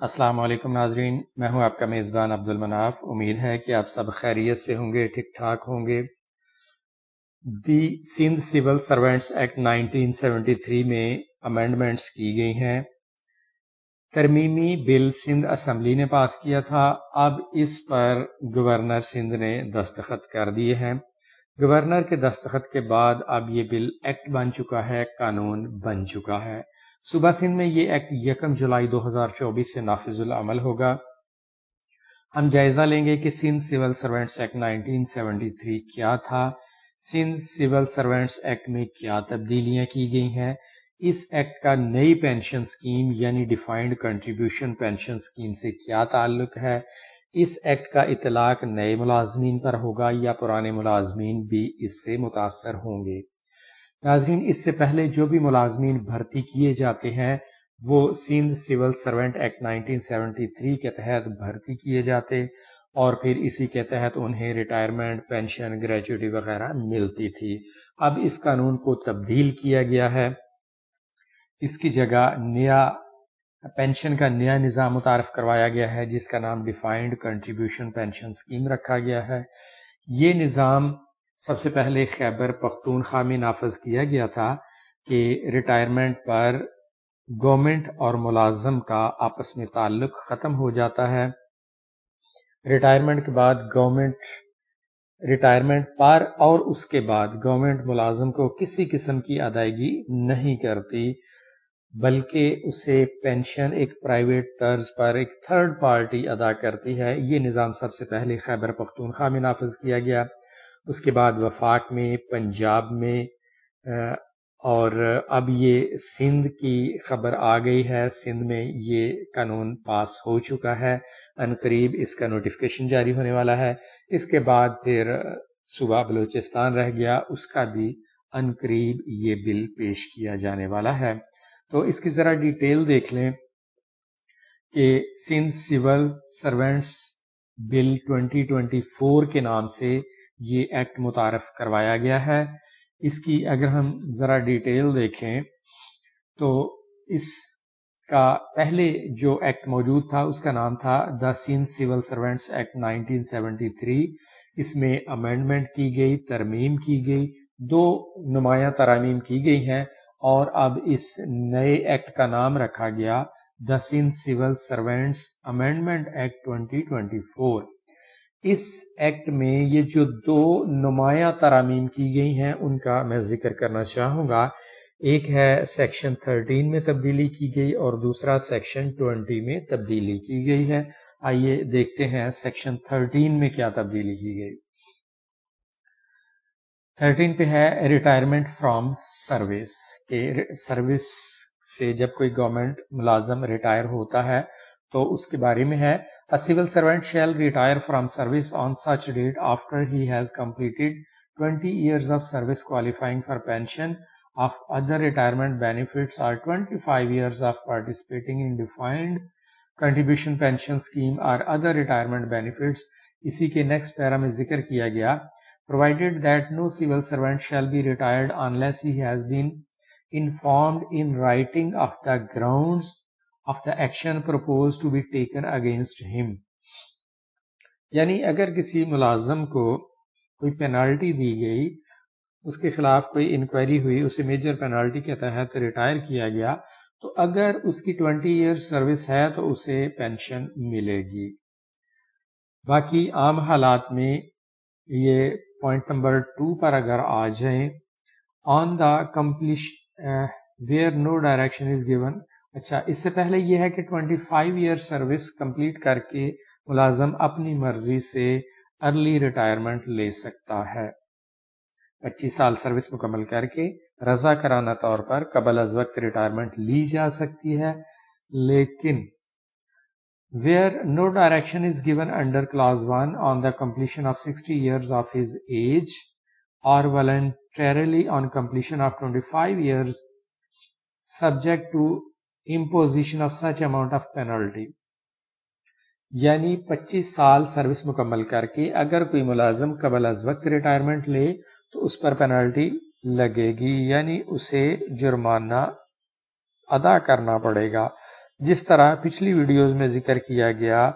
السلام علیکم ناظرین، میں ہوں آپ کا میزبان عبد المناف۔ امید ہے کہ آپ سب خیریت سے ہوں گے، ٹھیک ٹھاک ہوں گے۔ دی سندھ سول سروینٹس ایکٹ 1973 میں امینڈمنٹس کی گئی ہیں۔ ترمیمی بل سندھ اسمبلی نے پاس کیا تھا، اب اس پر گورنر سندھ نے دستخط کر دیے ہیں۔ گورنر کے دستخط کے بعد اب یہ بل ایکٹ بن چکا ہے، قانون بن چکا ہے۔ صوبہ سندھ میں یہ ایکٹ 1 جولائی 2024 سے نافذ العمل ہوگا۔ ہم جائزہ لیں گے کہ سندھ سول سروینٹس ایکٹ 1973 کیا تھا، سندھ سول سروینٹس ایکٹ میں کیا تبدیلیاں کی گئی ہیں، اس ایکٹ کا نئی پینشن سکیم یعنی ڈیفائنڈ کنٹریبیوشن پینشن سکیم سے کیا تعلق ہے، اس ایکٹ کا اطلاق نئے ملازمین پر ہوگا یا پرانے ملازمین بھی اس سے متاثر ہوں گے۔ ناظرین، اس سے پہلے جو بھی ملازمین بھرتی کیے جاتے ہیں وہ سندھ سول سروینٹ ایکٹ 1973 کے تحت بھرتی کیے جاتے اور پھر اسی کے تحت انہیں ریٹائرمنٹ، پینشن، گریجویٹی وغیرہ ملتی تھی۔ اب اس قانون کو تبدیل کیا گیا ہے، اس کی جگہ نیا پینشن کا نیا نظام متعارف کروایا گیا ہے جس کا نام ڈیفائنڈ کنٹریبیوشن پینشن سکیم رکھا گیا ہے۔ یہ نظام سب سے پہلے خیبر پختونخوا میں نافذ کیا گیا تھا کہ ریٹائرمنٹ پر گورنمنٹ اور ملازم کا آپس میں تعلق ختم ہو جاتا ہے۔ ریٹائرمنٹ کے بعد ریٹائرمنٹ پر اور اس کے بعد گورنمنٹ ملازم کو کسی قسم کی ادائیگی نہیں کرتی، بلکہ اسے پینشن ایک پرائیویٹ طرز پر ایک تھرڈ پارٹی ادا کرتی ہے۔ یہ نظام سب سے پہلے خیبر پختونخوا میں نافذ کیا گیا، اس کے بعد وفاق میں، پنجاب میں، اور اب یہ سندھ کی خبر آ گئی ہے، سندھ میں یہ قانون پاس ہو چکا ہے، عنقریب اس کا نوٹیفیکیشن جاری ہونے والا ہے۔ اس کے بعد پھر صوبہ بلوچستان رہ گیا، اس کا بھی عنقریب یہ بل پیش کیا جانے والا ہے۔ تو اس کی ذرا ڈیٹیل دیکھ لیں کہ سندھ سول سروینٹس بل 2024 کے نام سے یہ ایکٹ متعارف کروایا گیا ہے۔ اس کی اگر ہم ذرا ڈیٹیل دیکھیں تو اس کا پہلے جو ایکٹ موجود تھا اس کا نام تھا دا سندھ سول سروینٹس ایکٹ 1973۔ اس میں امینڈمنٹ کی گئی، ترمیم کی گئی، 2 نمایاں ترامیم کی گئی ہیں، اور اب اس نئے ایکٹ کا نام رکھا گیا the Sindh civil servants amendment act 2024۔ اس ایکٹ میں یہ جو 2 نمایاں ترامیم کی گئی ہیں ان کا میں ذکر کرنا چاہوں گا۔ ایک ہے سیکشن 13 میں تبدیلی کی گئی اور دوسرا سیکشن 20 میں تبدیلی کی گئی ہے۔ آئیے دیکھتے ہیں سیکشن 13 میں کیا تبدیلی کی گئی۔ 13 پہ ہے ریٹائرمنٹ فرام سروس، کہ سروس سے جب کوئی گورنمنٹ ملازم ریٹائر ہوتا ہے تو اس کے بارے میں ہے A civil servant shall retire from service on such date after he has completed 20 years of service qualifying for pension of other retirement benefits or 25 years of participating in defined contribution pension scheme or other retirement benefits۔ اسی کے next پیرا میں ذکر کیا گیا provided that no civil servant shall be retired unless he has been informed in writing of the grounds of the action proposed to be taken against him۔ یعنی اگر کسی ملازم کو کوئی پینالٹی دی گئی، اس کے خلاف کوئی انکوائری ہوئی، اسے میجر پینالٹی کے تحت ریٹائر کیا گیا، تو اگر اس کی 20 ایئر سروس ہے تو اسے پینشن ملے گی۔ باقی عام حالات میں یہ پوائنٹ نمبر 2 پر اگر آ جائیں on the completion where no direction is given. اچھا، اس سے پہلے یہ ہے کہ 25 ایئر سروس کمپلیٹ کر کے ملازم اپنی مرضی سے ارلی ریٹائرمنٹ لے سکتا ہے۔ 25 سال سروس مکمل کر کے رضا کرانہ طور پر قبل از وقت ریٹائرمنٹ لی جا سکتی ہے، لیکن where no direction is given under clause 1 on the completion of 60 years of his age or voluntarily on completion of 25 years subject to imposition of such amount of penalty۔ یعنی 25 سال سروس مکمل کر کے اگر کوئی ملازم قبل از وقت ریٹائرمنٹ لے تو اس پر پینالٹی لگے گی، یعنی اسے جرمانہ ادا کرنا پڑے گا۔ جس طرح پچھلی ویڈیوز میں ذکر کیا گیا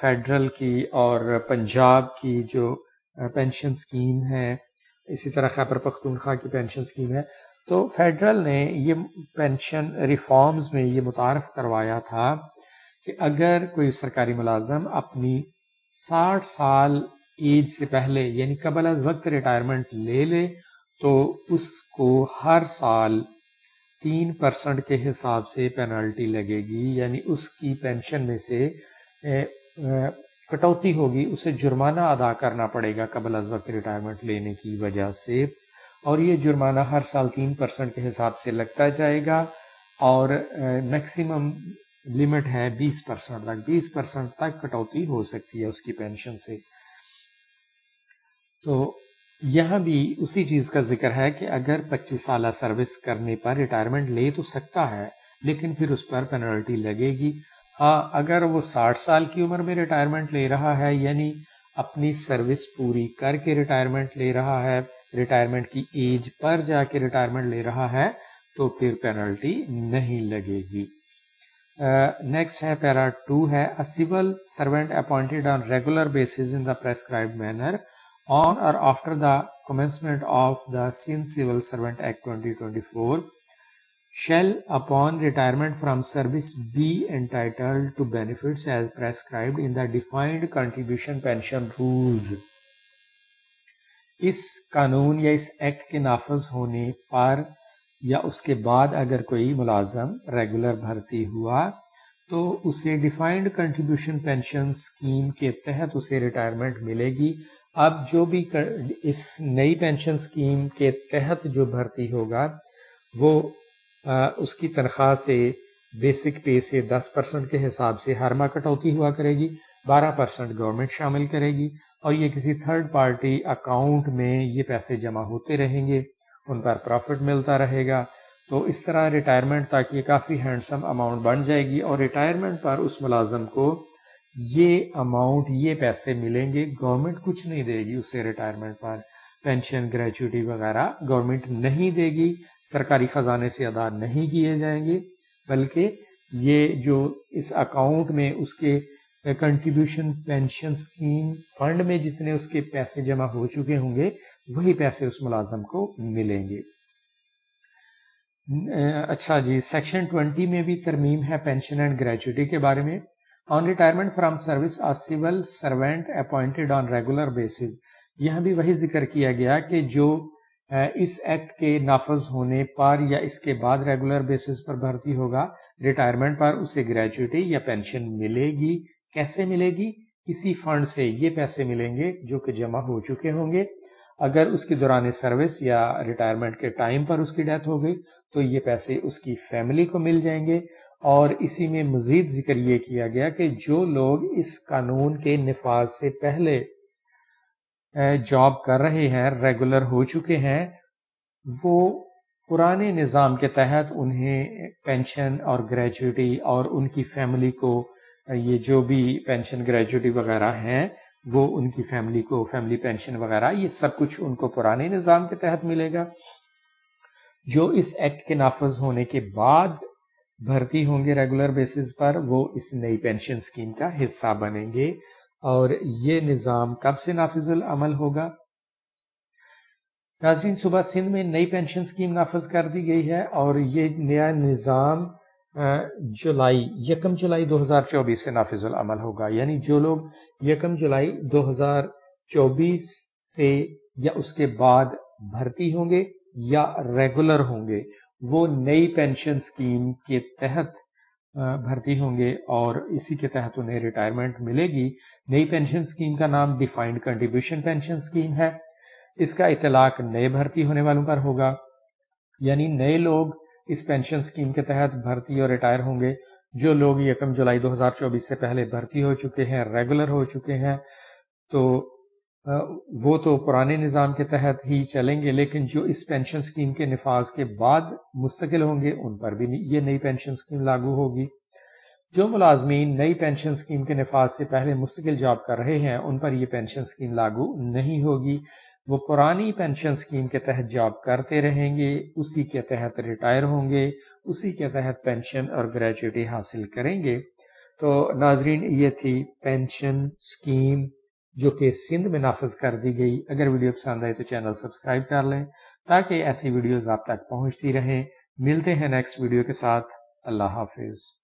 فیڈرل کی اور پنجاب کی جو پینشن سکیم ہے، اسی طرح خیبر پختونخوا کی پینشن سکیم ہے، تو فیڈرل نے یہ پینشن ریفارمز میں یہ متعارف کروایا تھا کہ اگر کوئی سرکاری ملازم اپنی 60 سال ایج سے پہلے یعنی قبل از وقت ریٹائرمنٹ لے لے تو اس کو ہر سال 3% کے حساب سے پینالٹی لگے گی، یعنی اس کی پینشن میں سے کٹوتی ہوگی، اسے جرمانہ ادا کرنا پڑے گا قبل از وقت ریٹائرمنٹ لینے کی وجہ سے، اور یہ جرمانہ ہر سال 3% کے حساب سے لگتا جائے گا، اور میکسیمم لمٹ ہے 20% تک، 20% تک کٹوتی ہو سکتی ہے اس کی پینشن سے۔ تو یہاں بھی اسی چیز کا ذکر ہے کہ اگر 25 سالہ سروس کرنے پر ریٹائرمنٹ لے تو سکتا ہے، لیکن پھر اس پر پینلٹی لگے گی۔ ہاں، اگر وہ 60 سال کی عمر میں ریٹائرمنٹ لے رہا ہے، یعنی اپنی سروس پوری کر کے ریٹائرمنٹ لے رہا ہے، ریٹائرمنٹ کی ایج پر جا کے ریٹائرمنٹ لے رہا ہے، تو پھر پینلٹی نہیں لگے گی۔ نیکسٹ ہے پیرا 2 ہے a civil servant appointed on regular basis in the prescribed manner on or after the commencement of the Sindh Civil Servant Act 2024 shall upon retirement from service be entitled to benefits as prescribed in the defined contribution pension rules۔ اس قانون یا اس act کے نافذ ہونے پر یا اس کے بعد اگر کوئی ملازم ریگولر بھرتی ہوا تو اسے ڈیفائنڈ کنٹریبیوشن پینشن سکیم کے تحت اسے ریٹائرمنٹ ملے گی۔ اب جو بھی اس نئی پینشن سکیم کے تحت جو بھرتی ہوگا وہ اس کی تنخواہ سے بیسک پے سے 10% کے حساب سے ہر ماہ کٹوتی ہوا کرے گی، 12% گورنمنٹ شامل کرے گی، اور یہ کسی تھرڈ پارٹی اکاؤنٹ میں یہ پیسے جمع ہوتے رہیں گے، ان پر پروفٹ ملتا رہے گا۔ تو اس طرح ریٹائرمنٹ تک یہ کافی ہینڈسم اماؤنٹ بن جائے گی، اور ریٹائرمنٹ پر اس ملازم کو یہ اماؤنٹ، یہ پیسے ملیں گے، گورنمنٹ کچھ نہیں دے گی اسے ریٹائرمنٹ پر، پینشن گریچوٹی وغیرہ گورنمنٹ نہیں دے گی، سرکاری خزانے سے ادا نہیں کیے جائیں گے، بلکہ یہ جو اس اکاؤنٹ میں اس کے کنٹریبیوشن پینشن سکیم فنڈ میں جتنے اس کے پیسے جمع ہو چکے ہوں گے وہی پیسے اس ملازم کو ملیں گے۔ اچھا جی، سیکشن 20 میں بھی ترمیم ہے پینشن اینڈ گریچوٹی کے بارے میں۔ On retirement from service a civil servant appointed on regular basis, یہاں بھی وہی ذکر کیا گیا کہ جو اس ایکٹ کے نافذ ہونے پر یا اس کے بعد ریگولر بیسز پر بھرتی ہوگا، ریٹائرمنٹ پر اسے گریچوٹی یا پینشن ملے گی۔ کیسے ملے گی؟ کسی فنڈ سے یہ پیسے ملیں گے جو کہ جمع ہو چکے ہوں گے۔ اگر اس کے دوران سروس یا ریٹائرمنٹ کے ٹائم پر اس کی ڈیتھ ہو گئی تو یہ پیسے اس کی فیملی کو مل جائیں گے۔ اور اسی میں مزید ذکر یہ کیا گیا کہ جو لوگ اس قانون کے نفاذ سے پہلے جاب کر رہے ہیں، ریگولر ہو چکے ہیں، وہ پرانے نظام کے تحت انہیں پینشن اور گریچوٹی اور ان کی فیملی کو یہ جو بھی پینشن گریچوٹی وغیرہ ہیں وہ ان کی فیملی کو فیملی پینشن وغیرہ یہ سب کچھ ان کو پرانے نظام کے تحت ملے گا۔ جو اس ایکٹ کے نافذ ہونے کے بعد بھرتی ہوں گے ریگولر بیسز پر، وہ اس نئی پینشن سکیم کا حصہ بنیں گے۔ اور یہ نظام کب سے نافذ العمل ہوگا؟ ناظرین، صوبہ سندھ میں نئی پینشن سکیم نافذ کر دی گئی ہے، اور یہ نیا نظام 1 جولائی 2024 سے نافذ العمل ہوگا۔ یعنی جو لوگ 1 جولائی 2024 سے یا اس کے بعد بھرتی ہوں گے یا ریگولر ہوں گے، وہ نئی پینشن سکیم کے تحت بھرتی ہوں گے اور اسی کے تحت انہیں ریٹائرمنٹ ملے گی۔ نئی پینشن سکیم کا نام ڈیفائنڈ کنٹریبیوشن پینشن سکیم ہے۔ اس کا اطلاق نئے بھرتی ہونے والوں پر ہوگا، یعنی نئے لوگ اس پینشن سکیم کے تحت بھرتی اور ریٹائر ہوں گے۔ جو لوگ 1 جولائی 2024 سے پہلے بھرتی ہو چکے ہیں، ریگولر ہو چکے ہیں، تو وہ تو پرانے نظام کے تحت ہی چلیں گے، لیکن جو اس پینشن سکیم کے نفاذ کے بعد مستقل ہوں گے ان پر بھی یہ نئی پینشن سکیم لاگو ہوگی۔ جو ملازمین نئی پینشن سکیم کے نفاذ سے پہلے مستقل جاب کر رہے ہیں ان پر یہ پینشن سکیم لاگو نہیں ہوگی، وہ پرانی پینشن سکیم کے تحت جاب کرتے رہیں گے، اسی کے تحت ریٹائر ہوں گے اسی کے تحت پینشن اور گریجویٹی حاصل کریں گے۔ تو ناظرین یہ تھی پینشن سکیم جو کہ سندھ میں نافذ کر دی گئی۔ اگر ویڈیو پسند آئے تو چینل سبسکرائب کر لیں تاکہ ایسی ویڈیوز آپ تک پہنچتی رہیں۔ ملتے ہیں نیکسٹ ویڈیو کے ساتھ۔ اللہ حافظ۔